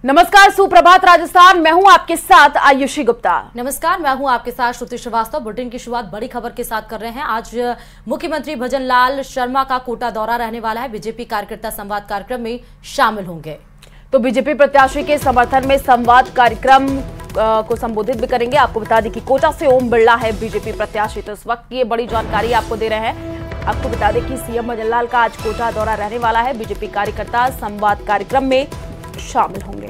नमस्कार, सुप्रभात राजस्थान। मैं हूं आपके साथ आयुषी गुप्ता। नमस्कार, मैं हूं आपके साथ श्रुति श्रीवास्तव। बुलेटिन की शुरुआत बड़ी खबर के साथ कर रहे हैं। आज मुख्यमंत्री भजन लाल शर्मा का कोटा दौरा रहने वाला है। बीजेपी कार्यकर्ता संवाद कार्यक्रम में शामिल होंगे। तो बीजेपी प्रत्याशी के समर्थन में संवाद कार्यक्रम को संबोधित भी करेंगे। आपको बता दें कि कोटा से ओम बिरला है बीजेपी प्रत्याशी। तो इस वक्त ये बड़ी जानकारी आपको दे रहे हैं। आपको बता दें कि सीएम भजन लाल का आज कोटा दौरा रहने वाला है। बीजेपी कार्यकर्ता संवाद कार्यक्रम में शामिल होंगे।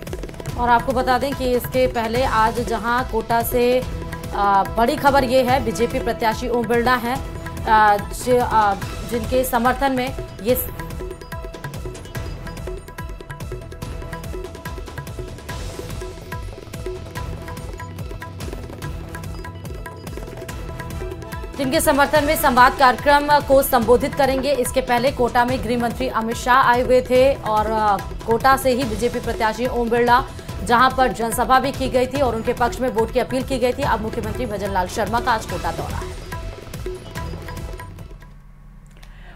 और आपको बता दें कि इसके पहले आज जहां कोटा से बड़ी खबर ये है, बीजेपी प्रत्याशी ओम बिरला हैं जिनके समर्थन में ये संवाद कार्यक्रम को संबोधित करेंगे। इसके पहले कोटा में गृह मंत्री अमित शाह आए हुए थे और कोटा से ही बीजेपी प्रत्याशी ओम बिरला, जहां पर जनसभा भी की गई थी और उनके पक्ष में वोट की अपील की गई थी। अब मुख्यमंत्री भजन लाल शर्मा का आज कोटा दौरा है।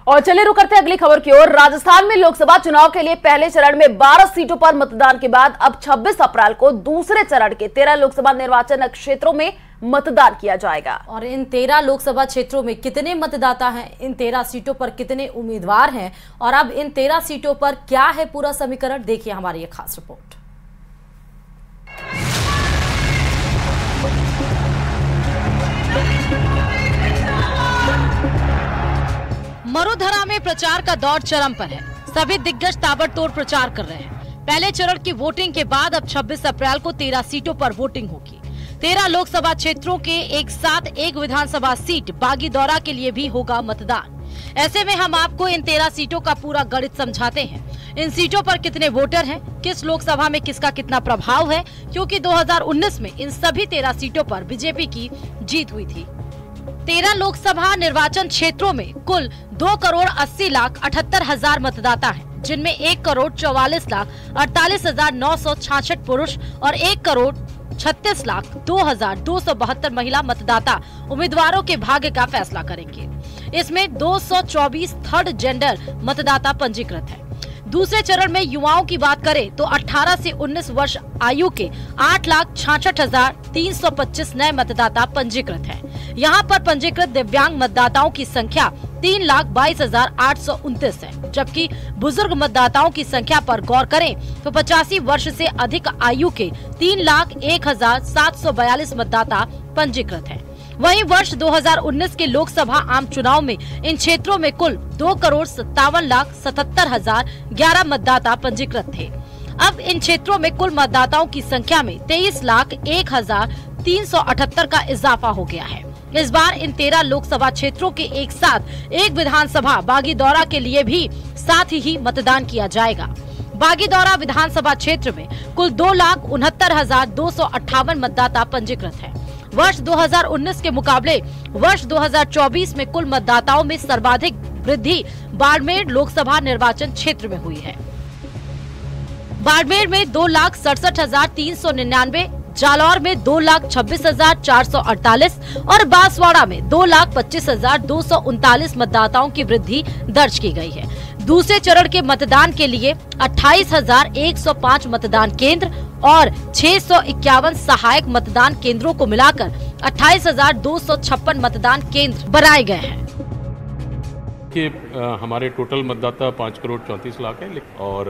और चलिए रुक करते हैं अगली खबर की ओर। राजस्थान में लोकसभा चुनाव के लिए पहले चरण में 12 सीटों पर मतदान के बाद अब 26 अप्रैल को दूसरे चरण के 13 लोकसभा निर्वाचन क्षेत्रों में मतदान किया जाएगा। और इन 13 लोकसभा क्षेत्रों में कितने मतदाता हैं, इन 13 सीटों पर कितने उम्मीदवार हैं और अब इन 13 सीटों पर क्या है पूरा समीकरण, देखिए हमारी ये खास रिपोर्ट। मरुधरा में प्रचार का दौर चरम पर है। सभी दिग्गज ताबड़तोड़ प्रचार कर रहे हैं। पहले चरण की वोटिंग के बाद अब 26 अप्रैल को 13 सीटों पर वोटिंग होगी। 13 लोकसभा क्षेत्रों के एक साथ एक विधानसभा सीट बागीदौरा के लिए भी होगा मतदान। ऐसे में हम आपको इन 13 सीटों का पूरा गणित समझाते हैं। इन सीटों पर कितने वोटर हैं, किस लोकसभा में किसका कितना प्रभाव है, क्योंकि 2019 में इन सभी 13 सीटों पर बीजेपी की जीत हुई थी। 13 लोकसभा निर्वाचन क्षेत्रों में कुल 2,80,78,000 मतदाता हैं, जिनमें 1,44,48,966 पुरुष और 1,36,02,272 महिला मतदाता उम्मीदवारों के भाग्य का फैसला करेंगे। इसमें 224 थर्ड जेंडर मतदाता पंजीकृत हैं। दूसरे चरण में युवाओं की बात करें तो 18 से 19 वर्ष आयु के 8,66,325 नए मतदाता पंजीकृत हैं। यहाँ पर पंजीकृत दिव्यांग मतदाताओं की संख्या 3,22,829 है, जबकि बुजुर्ग मतदाताओं की संख्या पर गौर करें तो 85 वर्ष से अधिक आयु के 3,01,742 मतदाता पंजीकृत हैं। वहीं वर्ष 2019 के लोकसभा आम चुनाव में इन क्षेत्रों में कुल 2,57,77,011 मतदाता पंजीकृत थे। अब इन क्षेत्रों में कुल मतदाताओं की संख्या में 23,01,378 का इजाफा हो गया है। इस बार इन 13 लोकसभा क्षेत्रों के एक साथ एक विधानसभा बागीदौरा के लिए भी साथ ही मतदान किया जाएगा। बागीदौरा विधानसभा क्षेत्र में कुल 2,69,258 मतदाता पंजीकृत हैं। वर्ष 2019 के मुकाबले वर्ष 2024 में कुल मतदाताओं में सर्वाधिक वृद्धि बाड़मेर लोकसभा निर्वाचन क्षेत्र में हुई है। बाड़मेर में 2,67,399, जालौर में 2,26,448 और बांसवाड़ा में 2,25,239 मतदाताओं की वृद्धि दर्ज की गई है। दूसरे चरण के मतदान के लिए 28,105 मतदान केंद्र और 651 सहायक मतदान केंद्रों को मिलाकर 28,256 मतदान केंद्र बनाए गए हैं। कि हमारे टोटल मतदाता 5,34,00,000 है और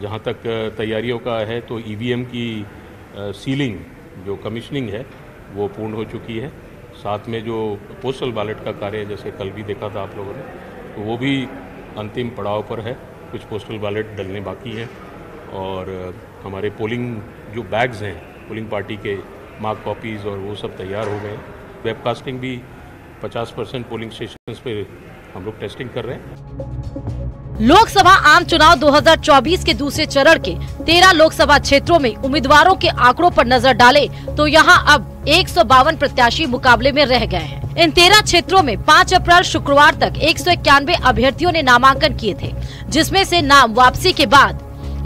जहाँ तक तैयारियों का है तो ईवीएम की सीलिंग जो कमिश्निंग है वो पूर्ण हो चुकी है। साथ में जो पोस्टल बैलेट का कार्य जैसे कल भी देखा था आप लोगों ने, तो वो भी अंतिम पड़ाव पर है। कुछ पोस्टल बैलेट डलने बाकी हैं और हमारे पोलिंग जो बैग्स हैं पोलिंग पार्टी के मार्क कॉपीज़ और वो सब तैयार हो गए। वेबकास्टिंग भी 50% पोलिंग स्टेशंस पे हम लोग टेस्टिंग कर रहे हैं। लोकसभा आम चुनाव 2024 के दूसरे चरण के 13 लोकसभा क्षेत्रों में उम्मीदवारों के आंकड़ों पर नजर डालें तो यहां अब 152 प्रत्याशी मुकाबले में रह गए हैं। इन 13 क्षेत्रों में 5 अप्रैल शुक्रवार तक 191 अभ्यर्थियों ने नामांकन किए थे, जिसमें से नाम वापसी के बाद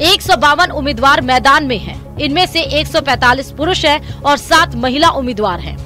152 उम्मीदवार मैदान में हैं। इनमें से 145 पुरुष हैं और 7 महिला उम्मीदवार हैं।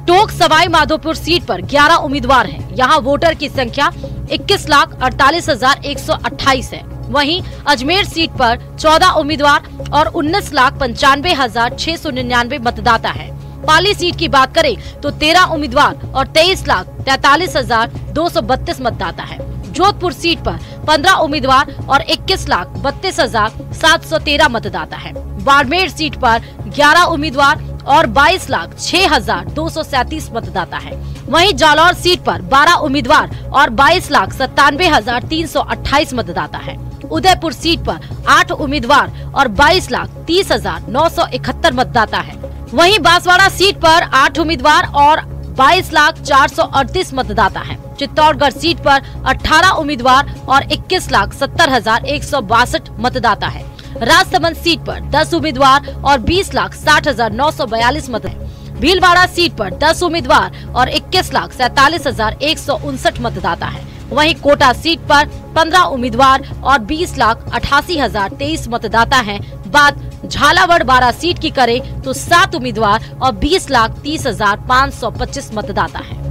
टोंक सवाई माधोपुर सीट पर 11 उम्मीदवार हैं। यहाँ वोटर की संख्या 21,48,128 है। वहीं अजमेर सीट पर 14 उम्मीदवार और 19,95,699 मतदाता हैं। पाली सीट की बात करें तो 13 उम्मीदवार और 23,43,232 मतदाता हैं। जोधपुर सीट पर 15 उम्मीदवार और 21,32,713 मतदाता हैं। बाड़मेर सीट पर 11 उम्मीदवार और 22,06,237 मतदाता हैं। वहीं जालौर सीट पर 12 उम्मीदवार और 22,97,328 मतदाता हैं। उदयपुर सीट पर 8 उम्मीदवार और 22,30,971 मतदाता हैं। वहीं बांसवाड़ा सीट पर 8 उम्मीदवार और 22,438 मतदाता हैं। चित्तौड़गढ़ सीट पर 18 उम्मीदवार और 21,70,162 मतदाता है। राजसमंद सीट पर 10 उम्मीदवार और 20,60,942 मतदाता। भीलवाड़ा सीट पर 10 उम्मीदवार और 21,47,159 मतदाता है। वहीं कोटा सीट पर 15 उम्मीदवार और 20,88,023 मतदाता हैं। बात झालावाड़ बारा सीट की करें तो 7 उम्मीदवार और 20,30,525 मतदाता हैं।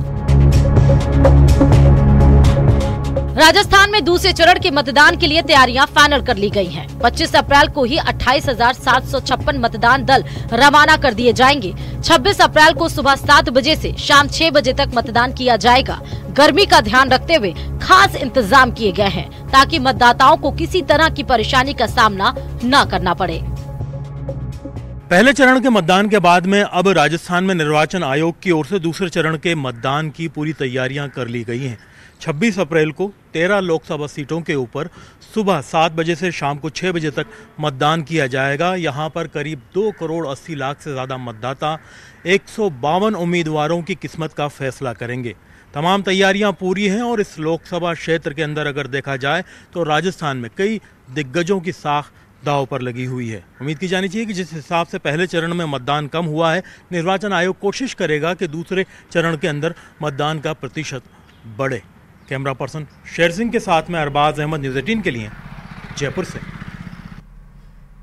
राजस्थान में दूसरे चरण के मतदान के लिए तैयारियां फाइनल कर ली गई हैं। 25 अप्रैल को ही 28,756 मतदान दल रवाना कर दिए जाएंगे। 26 अप्रैल को सुबह 7 बजे से शाम 6 बजे तक मतदान किया जाएगा। गर्मी का ध्यान रखते हुए खास इंतजाम किए गए हैं ताकि मतदाताओं को किसी तरह की परेशानी का सामना न करना पड़े। पहले चरण के मतदान के बाद में अब राजस्थान में निर्वाचन आयोग की ओर से दूसरे चरण के मतदान की पूरी तैयारियां कर ली गई हैं। 26 अप्रैल को 13 लोकसभा सीटों के ऊपर सुबह 7 बजे से शाम को 6 बजे तक मतदान किया जाएगा। यहां पर करीब 2 करोड़ 80 लाख से ज़्यादा मतदाता 152 उम्मीदवारों की किस्मत का फैसला करेंगे। तमाम तैयारियां पूरी हैं और इस लोकसभा क्षेत्र के अंदर अगर देखा जाए तो राजस्थान में कई दिग्गजों की साख दांव पर लगी हुई है। उम्मीद की जानी चाहिए कि जिस हिसाब से पहले चरण में मतदान कम हुआ है, निर्वाचन आयोग कोशिश करेगा कि दूसरे चरण के अंदर मतदान का प्रतिशत बढ़े। कैमरा पर्सन शेर सिंह के साथ में अरबाज अहमद, न्यूज़ 18 के लिए जयपुर से।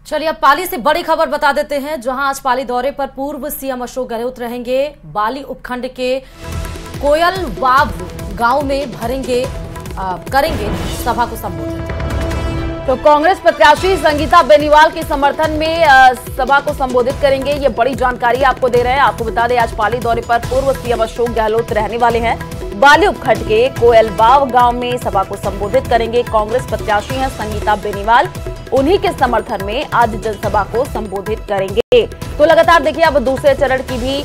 चलिए अब पाली से बड़ी खबर बता देते हैं, जहां आज पाली दौरे पर पूर्व सीएम अशोक गहलोत रहेंगे। बाली उपखंड के कोयल बाब गांव में करेंगे सभा को संबोधित। तो कांग्रेस प्रत्याशी संगीता बेनीवाल के समर्थन में सभा को संबोधित करेंगे। ये बड़ी जानकारी आपको दे रहे हैं। आपको बता दें आज पाली दौरे पर पूर्व सीएम अशोक गहलोत रहने वाले हैं। बाली उपखंड के कोयलबाव गांव में सभा को संबोधित करेंगे। कांग्रेस प्रत्याशी हैं संगीता बेनीवाल, उन्हीं के समर्थन में आज जनसभा को संबोधित करेंगे। तो लगातार देखिए अब दूसरे चरण की भी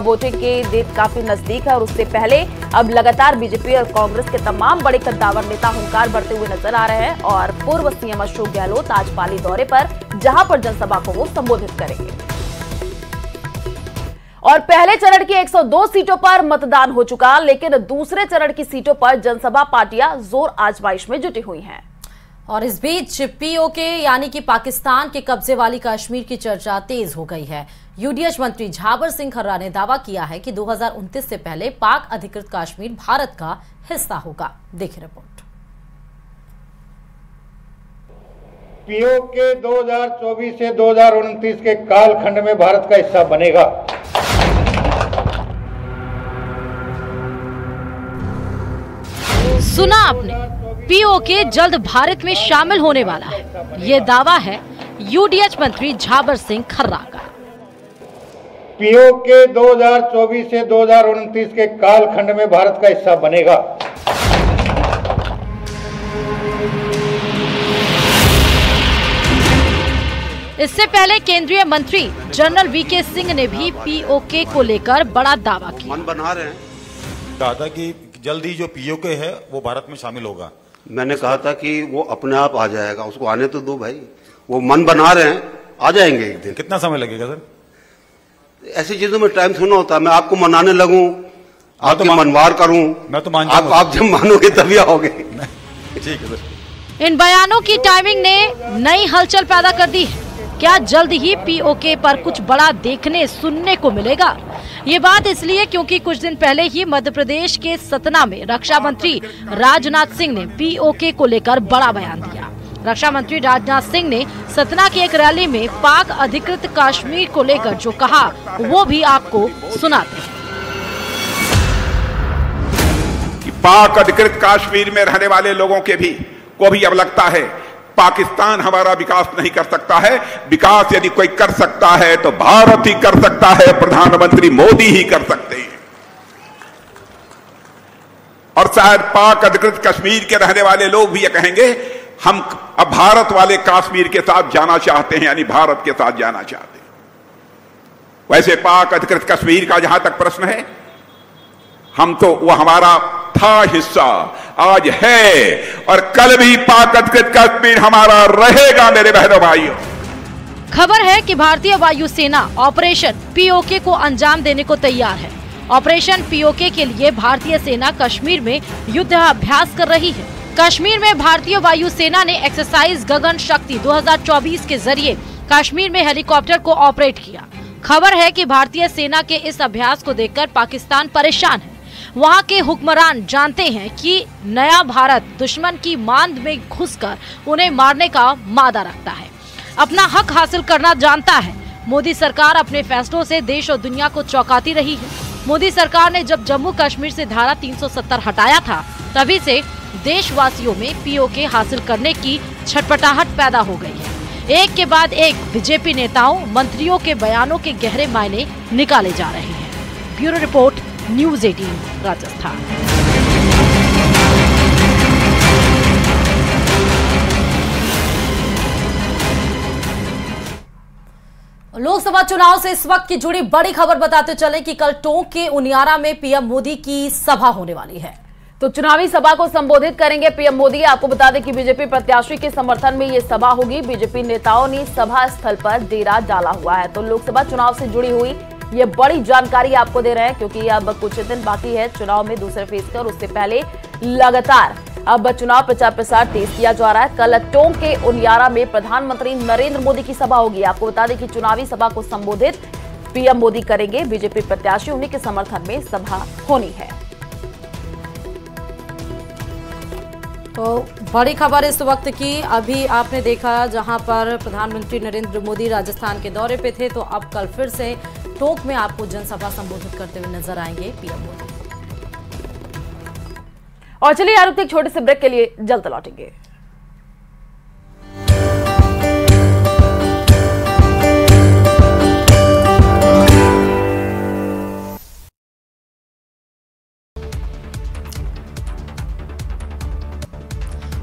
वोटिंग के डेट काफी नजदीक है और उससे पहले अब लगातार बीजेपी और कांग्रेस के तमाम बड़े कद्दावर नेता हुंकार भरते हुए नजर आ रहे हैं और पूर्व सीएम अशोक गहलोत आज पाली दौरे पर जहां पर जनसभा को वो संबोधित करेंगे। और पहले चरण की 102 सीटों पर मतदान हो चुका, लेकिन दूसरे चरण की सीटों पर जनसभा पार्टियां जोर आजमाइश में जुटी हुई हैं। और इस बीच पीओके यानी कि पाकिस्तान के कब्जे वाली कश्मीर की चर्चा तेज हो गई है। यूडीएच मंत्री झाबर सिंह खर्रा ने दावा किया है कि 2029 से पहले पाक अधिकृत कश्मीर भारत का हिस्सा होगा। देखिए रिपोर्ट। पीओके 2024 से 2029 के कालखंड में भारत का हिस्सा बनेगा। सुना आपने, पीओके जल्द भारत में शामिल होने वाला है। ये दावा है यूडीएच मंत्री झाबर सिंह खर्रा का। पीओके 2024 से 2029 के कालखंड में भारत का हिस्सा बनेगा। इससे पहले केंद्रीय मंत्री जनरल वीके सिंह ने भी पीओके को लेकर बड़ा दावा किया। मन बना रहे हैं, कहा था कि जल्दी जो पीओके है वो भारत में शामिल होगा। मैंने कहा था कि वो अपने आप आ जाएगा, उसको आने तो दो भाई। वो मन बना रहे हैं, आ जाएंगे एक दिन। कितना समय लगेगा सर? ऐसी चीजों में टाइम थोड़ा होता है। मैं आपको मनाने लगूं, आपके मनवार करूं, मैं तो मान आप जब मानोगे तभी आओगे। ठीक है सर। इन बयानों की टाइमिंग ने नई हलचल पैदा कर दी है। क्या जल्द ही पीओके पर कुछ बड़ा देखने सुनने को मिलेगा? ये बात इसलिए क्योंकि कुछ दिन पहले ही मध्य प्रदेश के सतना में रक्षा मंत्री राजनाथ सिंह ने पीओके को लेकर बड़ा बयान दिया। रक्षा मंत्री राजनाथ सिंह ने सतना की एक रैली में पाक अधिकृत कश्मीर को लेकर जो कहा वो भी आपको सुनाते हैं। कि पाक अधिकृत कश्मीर में रहने वाले लोगों को भी अब लगता है पाकिस्तान हमारा विकास नहीं कर सकता है। विकास यदि कोई कर सकता है तो भारत ही कर सकता है, प्रधानमंत्री मोदी ही कर सकते हैं। और शायद पाक अधिकृत कश्मीर के रहने वाले लोग भी ये कहेंगे, हम अब भारत वाले कश्मीर के साथ जाना चाहते हैं, यानी भारत के साथ जाना चाहते हैं। वैसे पाक अधिकृत कश्मीर का जहां तक प्रश्न है, हम तो वो हमारा था हिस्सा, आज है, और कल भी पाक अधिकृत कश्मीर हमारा रहेगा मेरे बहनों भाइयों। खबर है कि भारतीय वायुसेना ऑपरेशन पीओके को अंजाम देने को तैयार है। ऑपरेशन पीओके के लिए भारतीय सेना कश्मीर में युद्ध अभ्यास कर रही है। कश्मीर में भारतीय वायुसेना ने एक्सरसाइज गगन शक्ति 2024 के जरिए कश्मीर में हेलीकॉप्टर को ऑपरेट किया। खबर है कि भारतीय सेना के इस अभ्यास को देखकर पाकिस्तान परेशान है। वहां के हुक्मरान जानते हैं कि नया भारत दुश्मन की मांद में घुसकर उन्हें मारने का मादा रखता है, अपना हक हासिल करना जानता है। मोदी सरकार अपने फैसलों से देश और दुनिया को चौंकाती रही है। मोदी सरकार ने जब जम्मू कश्मीर से धारा 370 हटाया था, तभी से देशवासियों में पीओके हासिल करने की छटपटाहट पैदा हो गई है। एक के बाद एक बीजेपी नेताओं, मंत्रियों के बयानों के गहरे मायने निकाले जा रहे हैं। Bureau report, news 18 Rajasthan. Lok Sabha चुनाव से इस वक्त की जुड़ी बड़ी खबर बताते चले कि कल टोंक के उनियारा में पीएम मोदी की सभा होने वाली है। तो चुनावी सभा को संबोधित करेंगे पीएम मोदी। आपको बता दें कि बीजेपी प्रत्याशी के समर्थन में ये सभा होगी। बीजेपी नेताओं ने सभा स्थल पर डेरा डाला हुआ है। तो लोकसभा चुनाव से जुड़ी हुई ये बड़ी जानकारी आपको दे रहे हैं, क्योंकि अब कुछ दिन बाकी है चुनाव में दूसरे फेज का, और उससे पहले लगातार अब चुनाव प्रचार प्रसार तेज किया जा रहा है। कल टोंक के उनियारा में प्रधानमंत्री नरेंद्र मोदी की सभा होगी। आपको बता दें कि चुनावी सभा को संबोधित पीएम मोदी करेंगे। बीजेपी प्रत्याशी उन्हीं के समर्थन में सभा होनी है। तो बड़ी खबर इस वक्त की, अभी आपने देखा जहां पर प्रधानमंत्री नरेंद्र मोदी राजस्थान के दौरे पे थे, तो अब कल फिर से टोंक में आपको जनसभा संबोधित करते हुए नजर आएंगे पीएम मोदी। और चलिए यार, एक छोटे से ब्रेक के लिए जल्द लौटेंगे।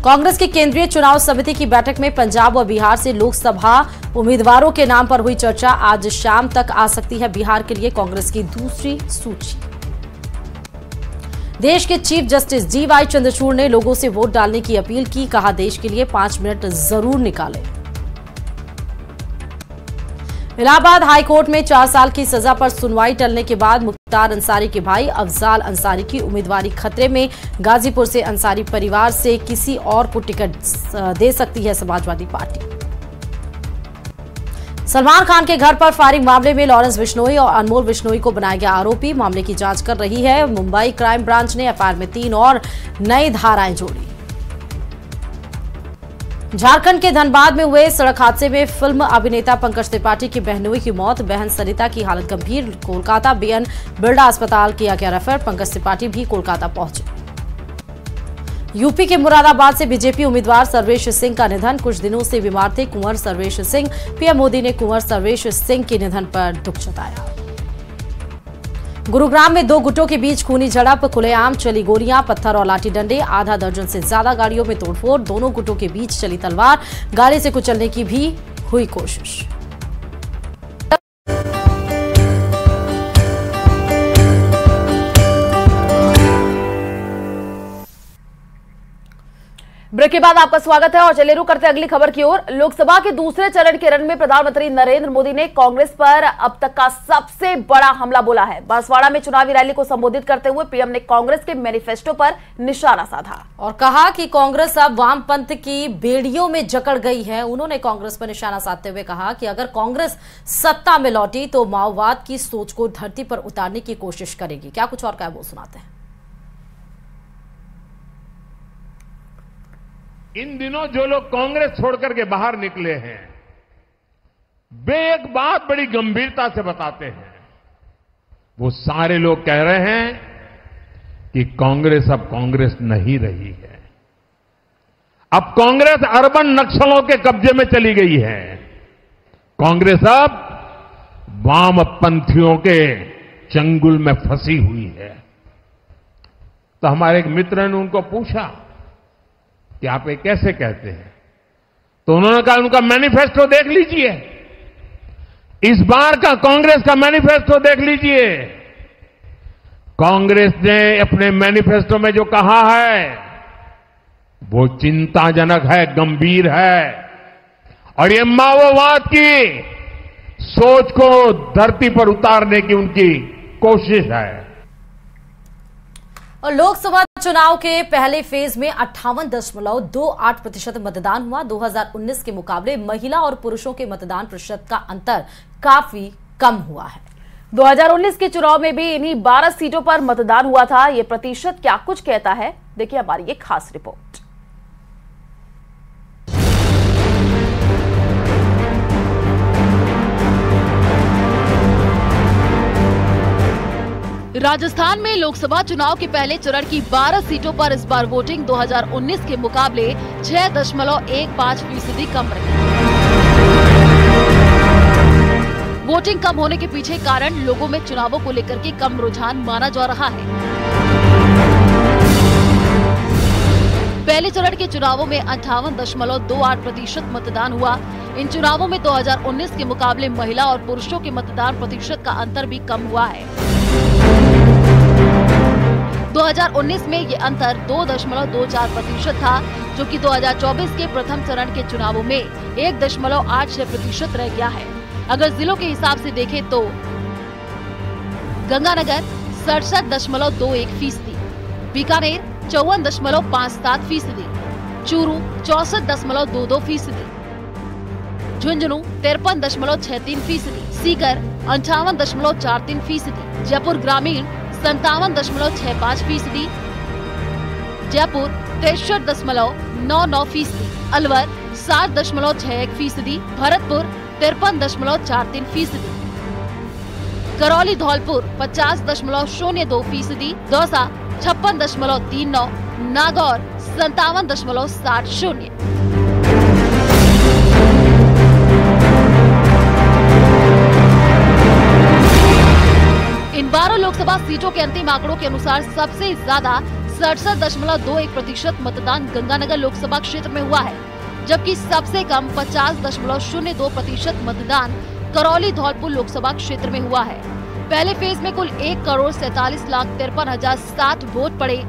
कांग्रेस की केंद्रीय चुनाव समिति की बैठक में पंजाब और बिहार से लोकसभा उम्मीदवारों के नाम पर हुई चर्चा। आज शाम तक आ सकती है बिहार के लिए कांग्रेस की दूसरी सूची। देश के चीफ जस्टिस DY चंद्रचूड़ ने लोगों से वोट डालने की अपील की। कहा, देश के लिए 5 मिनट जरूर निकालें। इलाहाबाद हाईकोर्ट में 4 साल की सजा पर सुनवाई टलने के बाद मुख्तार अंसारी के भाई अफजाल अंसारी की उम्मीदवारी खतरे में। गाजीपुर से अंसारी परिवार से किसी और को टिकट दे सकती है समाजवादी पार्टी। सलमान खान के घर पर फायरिंग मामले में लॉरेंस बिश्नोई और अनमोल बिश्नोई को बनाया गया आरोपी। मामले की जांच कर रही है मुंबई क्राइम ब्रांच ने। एफआईआर में 3 और नई धाराएं जोड़ी। झारखंड के धनबाद में हुए सड़क हादसे में फिल्म अभिनेता पंकज त्रिपाठी की बहनोई की मौत। बहन सरिता की हालत गंभीर। कोलकाता BN बिरला अस्पताल किया गया रेफर। पंकज त्रिपाठी भी कोलकाता पहुंचे। यूपी के मुरादाबाद से बीजेपी उम्मीदवार सर्वेश सिंह का निधन। कुछ दिनों से बीमार थे कुंवर सर्वेश सिंह। पीएम मोदी ने कुंवर सर्वेश सिंह के निधन पर दुख जताया। गुरुग्राम में 2 गुटों के बीच खूनी झड़प। खुलेआम चली गोलियां, पत्थर और लाठी डंडे। आधा दर्जन से ज्यादा गाड़ियों में तोड़फोड़। दोनों गुटों के बीच चली तलवार। गाड़ी से कुचलने की भी हुई कोशिश। ब्रेक के बाद आपका स्वागत है और चलिए रुक करते अगली खबर की ओर। लोकसभा के दूसरे चरण के रण में प्रधानमंत्री नरेंद्र मोदी ने कांग्रेस पर अब तक का सबसे बड़ा हमला बोला है। बांसवाड़ा में चुनावी रैली को संबोधित करते हुए पीएम ने कांग्रेस के मैनिफेस्टो पर निशाना साधा और कहा कि कांग्रेस अब वामपंथ की बेड़ियों में जकड़ गई है। उन्होंने कांग्रेस पर निशाना साधते हुए कहा कि अगर कांग्रेस सत्ता में लौटी तो माओवाद की सोच को धरती पर उतारने की कोशिश करेगी। क्या कुछ और क्या वो सुनाते हैं। इन दिनों जो लोग कांग्रेस छोड़कर के बाहर निकले हैं, वे एक बात बड़ी गंभीरता से बताते हैं। वो सारे लोग कह रहे हैं कि कांग्रेस अब कांग्रेस नहीं रही है। अब कांग्रेस अर्बन नक्सलों के कब्जे में चली गई है। कांग्रेस अब वामपंथियों के चंगुल में फंसी हुई है। तो हमारे एक मित्र ने उनको पूछा कि आप ये कैसे कहते हैं, तो उन्होंने कहा उनका मैनिफेस्टो देख लीजिए, इस बार का कांग्रेस का मैनिफेस्टो देख लीजिए। कांग्रेस ने अपने मैनिफेस्टो में जो कहा है वो चिंताजनक है, गंभीर है, और ये माओवाद की सोच को धरती पर उतारने की उनकी कोशिश है। और लोकसभा चुनाव के पहले फेज में 58.28% मतदान हुआ। 2019 के मुकाबले महिला और पुरुषों के मतदान प्रतिशत का अंतर काफी कम हुआ है। 2019 के चुनाव में भी इन्हीं 12 सीटों पर मतदान हुआ था। ये प्रतिशत क्या कुछ कहता है, देखिए हमारी ये खास रिपोर्ट। राजस्थान में लोकसभा चुनाव के पहले चरण की 12 सीटों पर इस बार वोटिंग 2019 के मुकाबले 6.15% कम रही। वोटिंग कम होने के पीछे कारण लोगों में चुनावों को लेकर के कम रुझान माना जा रहा है। पहले चरण के चुनावों में 58.28% मतदान हुआ। इन चुनावों में 2019 के मुकाबले महिला और पुरुषों के मतदान प्रतिशत का अंतर भी कम हुआ है। 2019 में ये अंतर 2.24% था, जो कि 2024 के प्रथम चरण के चुनावों में 1.86% रह गया है। अगर जिलों के हिसाब से देखें तो गंगानगर 67.21%, बीकानेर 54.57%, चूरू 64.22%, झुंझुनू 53.63%, सीकर 58.43%, जयपुर ग्रामीण 57.65%, जयपुर 63.99%, अलवर 7.61%, भरतपुर 53.43%, करौली धौलपुर 50.02%, दौसा 56.39%, नागौर 57.60%। इन 12 लोकसभा सीटों के अंतिम आंकड़ों के अनुसार सबसे ज्यादा 67.21% मतदान गंगानगर लोकसभा क्षेत्र में हुआ है, जबकि सबसे कम 50.02% मतदान करौली धौलपुर लोकसभा क्षेत्र में हुआ है। पहले फेज में कुल 1,47,53,060 वोट पड़े।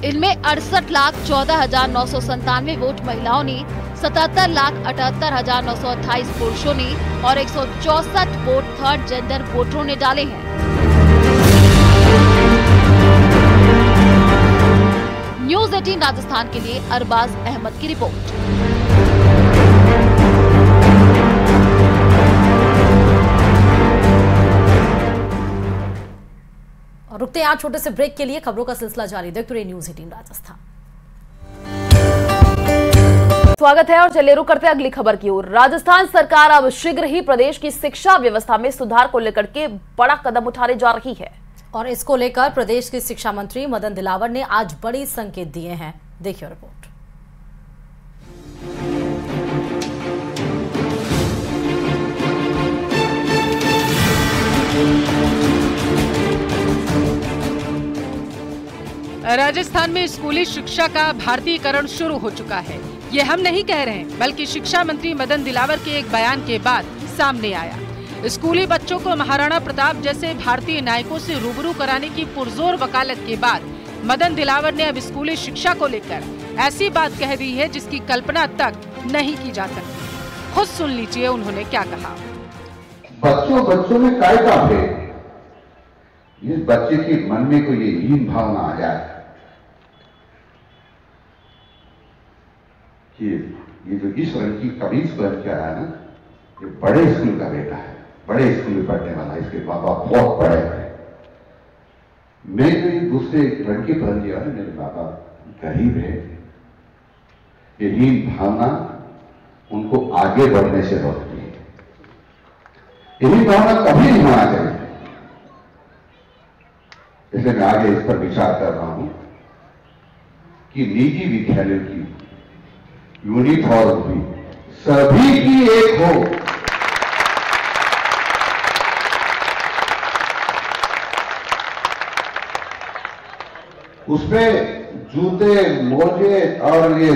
इनमें 68,14,997 वोट महिलाओं ने, 77,78,928 पुरुषों ने और 164 वोट थर्ड जेंडर वोटरों ने डाले हैं। न्यूज 18 राजस्थान के लिए अरबाज अहमद की रिपोर्ट। और रुकते हैं यहाँ छोटे से ब्रेक के लिए। खबरों का सिलसिला जारी, देखते रहिए न्यूज 18 राजस्थान। स्वागत है और चलिए रुक करते हैं अगली खबर की ओर। राजस्थान सरकार अब शीघ्र ही प्रदेश की शिक्षा व्यवस्था में सुधार को लेकर के बड़ा कदम उठाने जा रही है, और इसको लेकर प्रदेश के शिक्षा मंत्री मदन दिलावर ने आज बड़ी संकेत दिए हैं। देखिए रिपोर्ट। राजस्थान में स्कूली शिक्षा का भारतीयकरण शुरू हो चुका है। ये हम नहीं कह रहे हैं, बल्कि शिक्षा मंत्री मदन दिलावर के एक बयान के बाद सामने आया। स्कूली बच्चों को महाराणा प्रताप जैसे भारतीय नायकों से रूबरू कराने की पुरजोर वकालत के बाद मदन दिलावर ने अब स्कूली शिक्षा को लेकर ऐसी बात कह दी है जिसकी कल्पना तक नहीं की जा सकती। खुद सुन लीजिए उन्होंने क्या कहा। बच्चों में काय का भेद, जिस बच्चे के मन में कोई हीन भावना आ जाए कि ये जो ईश्वर की कबीर स्वयं क्या है ना, ये बड़े स्कूल का बेटा है, बड़े स्कूल में पढ़ने वाला, इसके बाप बहुत बड़े हैं। मेरे दूसरे लड़के पढ़ दिया है, मेरे बाबा गरीब है, ये हीन भावना उनको आगे बढ़ने से रोकती है। यही भावना कभी नहीं होना चाहिए। इसलिए मैं आगे इस पर विचार कर रहा हूं कि निजी विद्यालयों की यूनिफॉर्म भी सभी की एक हो। उसमें जूते, मोजे और ये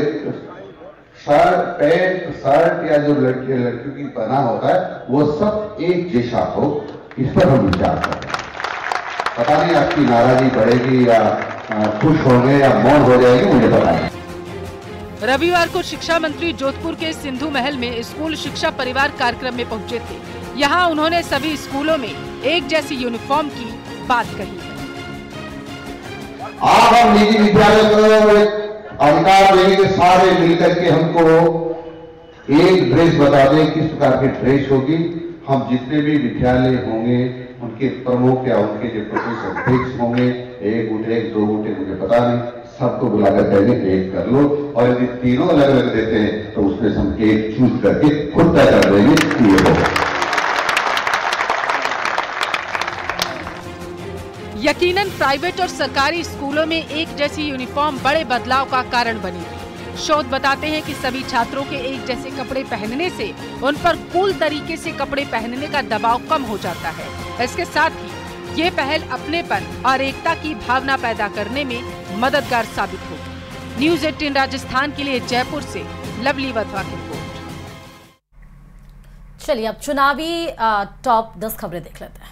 पैंट शर्ट या जो लड़कियों की पहना होता है वो सब एक जैसा हो, इस पर हम विचार करते हैं। पता नहीं आपकी नाराजगी बढ़ेगी या खुश होंगे या मौन हो जाएगी, मुझे पता नहीं। रविवार को शिक्षा मंत्री जोधपुर के सिंधु महल में स्कूल शिक्षा परिवार कार्यक्रम में पहुंचे थे। यहां उन्होंने सभी स्कूलों में एक जैसी यूनिफॉर्म की बात कही। आप हम निजी विद्यालय को अधिकार देंगे कि सारे मिलकर के हमको एक ड्रेस बता दें, किस प्रकार की ड्रेस होगी। हम जितने भी विद्यालय होंगे उनके प्रमुख या उनके जो प्रोफेसर अध्यक्ष होंगे, एक गुट एक दो गुटे मुझे पता नहीं, सबको बुलाकर कहेंगे एक कर लो, और यदि तीनों अलग अलग देते हैं तो उसमें से हम एक चूज करके खुद तय कर देंगे कि ये हो। यकीनन प्राइवेट और सरकारी स्कूलों में एक जैसी यूनिफॉर्म बड़े बदलाव का कारण बनेगी। शोध बताते हैं कि सभी छात्रों के एक जैसे कपड़े पहनने से उन पर कूल तरीके से कपड़े पहनने का दबाव कम हो जाता है। इसके साथ ही ये पहल अपनेपन और एकता की भावना पैदा करने में मददगार साबित होगी। न्यूज़ 18 राजस्थान के लिए जयपुर से लवली वधवा की रिपोर्ट। चलिए अब चुनावी टॉप 10 खबरें देख लेते हैं।